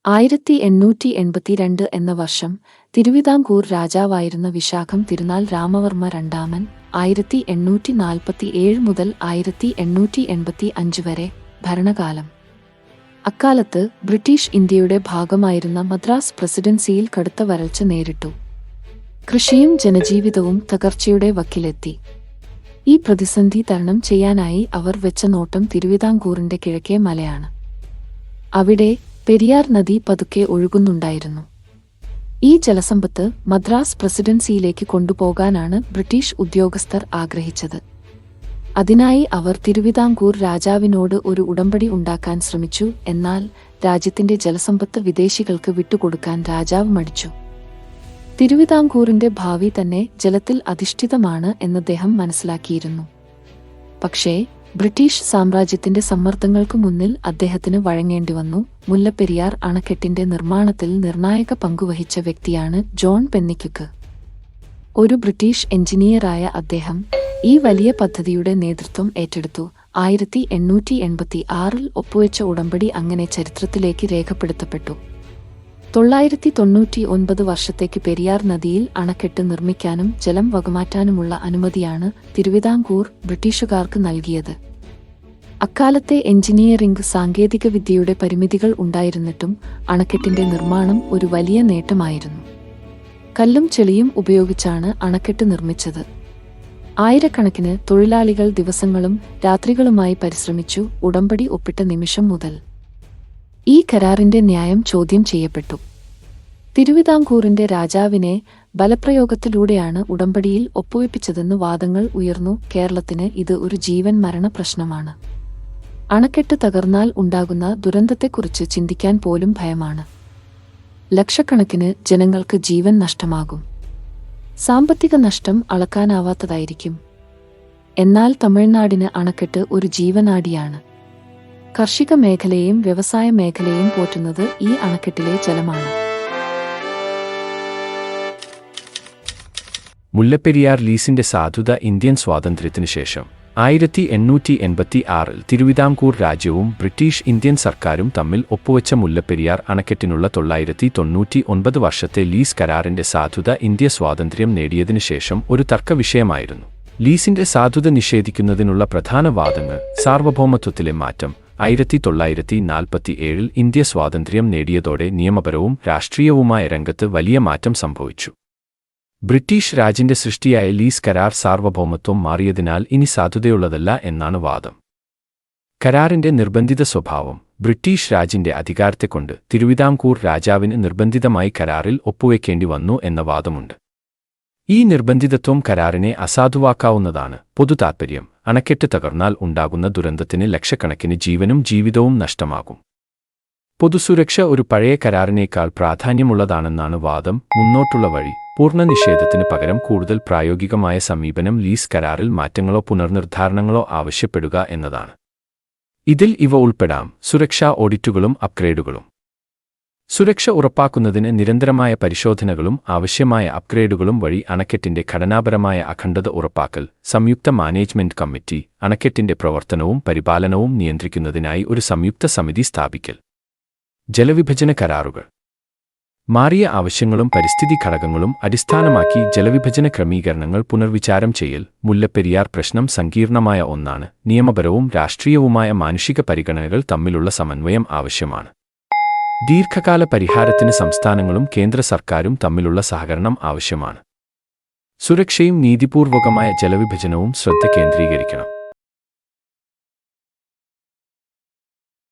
1882 എന്ന വർഷം തിരുവിതാംകൂർ രാജാവായിരുന്ന വിശാഖം തിരുനാൾ രാമവർമ്മ രണ്ടാമൻ 1847 മുതൽ 1885 വരെ ഭരണകാലം. അക്കാലത്ത് ബ്രിട്ടീഷ് ഇന്ത്യയുടെ ഭാഗമായിരുന്ന മദ്രാസ് പ്രസിഡൻസിയിൽ കടുത്ത വരൾച്ച നേരിട്ടു. കൃഷിയും ജനജീവിതവും തകർച്ചയുടെ വക്കിലെത്തി. ഈ പ്രതിസന്ധി തരണം ചെയ്യാനായി അവർ വെച്ച നോട്ടം തിരുവിതാംകൂറിന്റെ കിഴക്കേ മലയാണ്. അവിടെ പെരിയാർ നദി പതുക്കെ ഒഴുകുന്നുണ്ടായിരുന്നു. ഈ ജലസമ്പത്ത് മദ്രാസ് പ്രസിഡൻസിയിലേക്ക് കൊണ്ടുപോകാനാണ് ബ്രിട്ടീഷ് ഉദ്യോഗസ്ഥർ ആഗ്രഹിച്ചത്. അതിനായി അവർ തിരുവിതാംകൂർ രാജാവിനോട് ഒരു ഉടമ്പടി ഉണ്ടാക്കാൻ ശ്രമിച്ചു. എന്നാൽ രാജ്യത്തിന്റെ ജലസമ്പത്ത് വിദേശികൾക്ക് വിട്ടുകൊടുക്കാൻ രാജാവ് മടിച്ചു. തിരുവിതാംകൂറിന്റെ ഭാവി തന്നെ ജലത്തിൽ അധിഷ്ഠിതമാണ് എന്നദ്ദേഹം മനസ്സിലാക്കിയിരുന്നു. പക്ഷേ ബ്രിട്ടീഷ് സാമ്രാജ്യത്തിന്റെ സമ്മർദ്ദങ്ങൾക്കു മുന്നിൽ അദ്ദേഹത്തിന് വഴങ്ങേണ്ടിവന്നു. മുല്ലപ്പെരിയാർ അണക്കെട്ടിന്റെ നിർമ്മാണത്തിൽ നിർണായക പങ്കുവഹിച്ച വ്യക്തിയാണ് ജോൺ പെന്നിക്വിക്ക്. ഒരു ബ്രിട്ടീഷ് എഞ്ചിനീയറായ അദ്ദേഹം ഈ വലിയ പദ്ധതിയുടെ നേതൃത്വം ഏറ്റെടുത്തു. 1886 ഒപ്പുവെച്ച ഉടമ്പടി അങ്ങനെ ചരിത്രത്തിലേക്ക് രേഖപ്പെടുത്തപ്പെട്ടു. 999 വർഷത്തേക്ക് പെരിയാർ നദിയിൽ അണക്കെട്ട് നിർമ്മിക്കാനും ജലം വകമാറ്റാനുമുള്ള അനുമതിയാണ് തിരുവിതാംകൂർ ബ്രിട്ടീഷുകാർക്ക് നൽകിയത്. അക്കാലത്തെ എഞ്ചിനീയറിംഗ് സാങ്കേതികവിദ്യയുടെ പരിമിതികൾ ഉണ്ടായിരുന്നിട്ടും അണക്കെട്ടിന്റെ നിർമ്മാണം ഒരു വലിയ നേട്ടമായിരുന്നു. കല്ലും ചെളിയും ഉപയോഗിച്ചാണ് അണക്കെട്ട് നിർമ്മിച്ചത്. ആയിരക്കണക്കിന് തൊഴിലാളികൾ ദിവസങ്ങളും രാത്രികളുമായി പരിശ്രമിച്ചു. ഉടമ്പടി ഒപ്പിട്ട നിമിഷം മുതൽ ഈ കരാറിന്റെ ന്യായം ചോദ്യം ചെയ്യപ്പെട്ടു. തിരുവിതാംകൂറിന്റെ രാജാവിനെ ബലപ്രയോഗത്തിലൂടെയാണ് ഉടമ്പടിയിൽ ഒപ്പുവെപ്പിച്ചതെന്ന് വാദങ്ങൾ ഉയർന്നു. കേരളത്തിന് ഇത് ഒരു ജീവൻ മരണ പ്രശ്നമാണ്. അണക്കെട്ട് തകർന്നാൽ ഉണ്ടാകുന്ന ദുരന്തത്തെക്കുറിച്ച് ചിന്തിക്കാൻ പോലും ഭയമാണ്. ലക്ഷക്കണക്കിന് ജനങ്ങൾക്ക് ജീവൻ നഷ്ടമാകും. സാമ്പത്തിക നഷ്ടം അളക്കാനാവാത്തതായിരിക്കും. എന്നാൽ തമിഴ്നാടിന് അണക്കെട്ട് ഒരു ജീവനാഡിയാണ്. കാർഷിക മേഖലയെയും വ്യവസായ മേഖലയെയും പോറ്റുന്നത് ഈ അണക്കെട്ടിലെ ജലമാണ്. മുല്ലപ്പെരിയാർ ലീസിന്റെ സാധുത ഇന്ത്യൻ സ്വാതന്ത്ര്യത്തിനു ശേഷം 1886 തിരുവിതാംകൂർ രാജ്യവും ബ്രിട്ടീഷ് ഇന്ത്യൻ സർക്കാരും തമ്മിൽ ഒപ്പുവെച്ച മുല്ലപ്പെരിയാർ അണക്കെട്ടിനുള്ള 999 വർഷത്തെ ലീസ് കരാറിന്റെ സാധുത ഇന്ത്യ സ്വാതന്ത്ര്യം നേടിയതിനു ശേഷം ഒരു തർക്കവിഷയമായിരുന്നു. ലീസിന്റെ സാധുത നിഷേധിക്കുന്നതിനുള്ള പ്രധാന വാദങ്ങൾ സാർവഭൗമത്വത്തിലെ മാറ്റം. 1947 ഇന്ത്യ സ്വാതന്ത്ര്യം നേടിയതോടെ നിയമപരവും രാഷ്ട്രീയവുമായ രംഗത്ത് വലിയ മാറ്റം സംഭവിച്ചു. ബ്രിട്ടീഷ് രാജിന്റെ സൃഷ്ടിയായ ലീസ് കരാർ സാർവഭൗമത്വം മാറിയതിനാൽ ഇനി സാധുതയുള്ളതല്ല എന്നാണ് വാദം. കരാറിന്റെ നിർബന്ധിത സ്വഭാവം. ബ്രിട്ടീഷ് രാജിന്റെ അധികാരത്തെക്കൊണ്ട് തിരുവിതാംകൂർ രാജാവിന് നിർബന്ധിതമായി കരാറിൽ ഒപ്പുവെക്കേണ്ടി വന്നു എന്ന വാദമുണ്ട്. ഈ നിർബന്ധിതത്വം കരാറിനെ അസാധുവാക്കാവുന്നതാണ്. പൊതുതാൽപര്യം. അണക്കെട്ട് തകർന്നാൽ ഉണ്ടാകുന്ന ദുരന്തത്തിന് ലക്ഷക്കണക്കിന് ജീവനും ജീവിതവും നഷ്ടമാകും. പൊതുസുരക്ഷ ഒരു പഴയ കരാറിനേക്കാൾ പ്രാധാന്യമുള്ളതാണെന്നാണ് വാദം. മുന്നോട്ടുള്ള വഴി. പൂർണ്ണ നിഷേധത്തിന് പകരം കൂടുതൽ പ്രായോഗികമായ സമീപനം ലീസ് കരാറിൽ മാറ്റങ്ങളോ പുനർനിർദ്ധാരണങ്ങളോ ആവശ്യപ്പെടുക എന്നതാണ്. ഇതിൽ ഇവ ഉൾപ്പെടാം: സുരക്ഷാ ഓഡിറ്റുകളും അപ്ഗ്രേഡുകളും. സുരക്ഷ ഉറപ്പാക്കുന്നതിന് നിരന്തരമായ പരിശോധനകളും ആവശ്യമായ അപ്ഗ്രേഡുകളും വഴി അണക്കെട്ടിന്റെ ഘടനാപരമായ അഖണ്ഡത ഉറപ്പാക്കൽ. സംയുക്ത മാനേജ്മെന്റ് കമ്മിറ്റി. അണക്കെട്ടിന്റെ പ്രവർത്തനവും പരിപാലനവും നിയന്ത്രിക്കുന്നതിനായി ഒരു സംയുക്ത സമിതി സ്ഥാപിക്കൽ. ജലവിഭജന കരാറുകൾ. മാറിയ ആവശ്യങ്ങളും പരിസ്ഥിതി ഘടകങ്ങളും അടിസ്ഥാനമാക്കി ജലവിഭജന ക്രമീകരണങ്ങൾ പുനർവിചാരം ചെയ്യൽ. മുല്ലപ്പെരിയാർ പ്രശ്നം സങ്കീർണമായ ഒന്നാണ്. നിയമപരവും രാഷ്ട്രീയവുമായ മാനുഷിക പരിഗണനകൾ തമ്മിലുള്ള സമന്വയം ആവശ്യമാണ്. ദീർഘകാല പരിഹാരത്തിന് സംസ്ഥാനങ്ങളും കേന്ദ്ര സർക്കാരും തമ്മിലുള്ള സഹകരണം ആവശ്യമാണ്. സുരക്ഷയും നീതിപൂർവകമായ ജലവിഭജനവും ശ്രദ്ധ കേന്ദ്രീകരിക്കണം.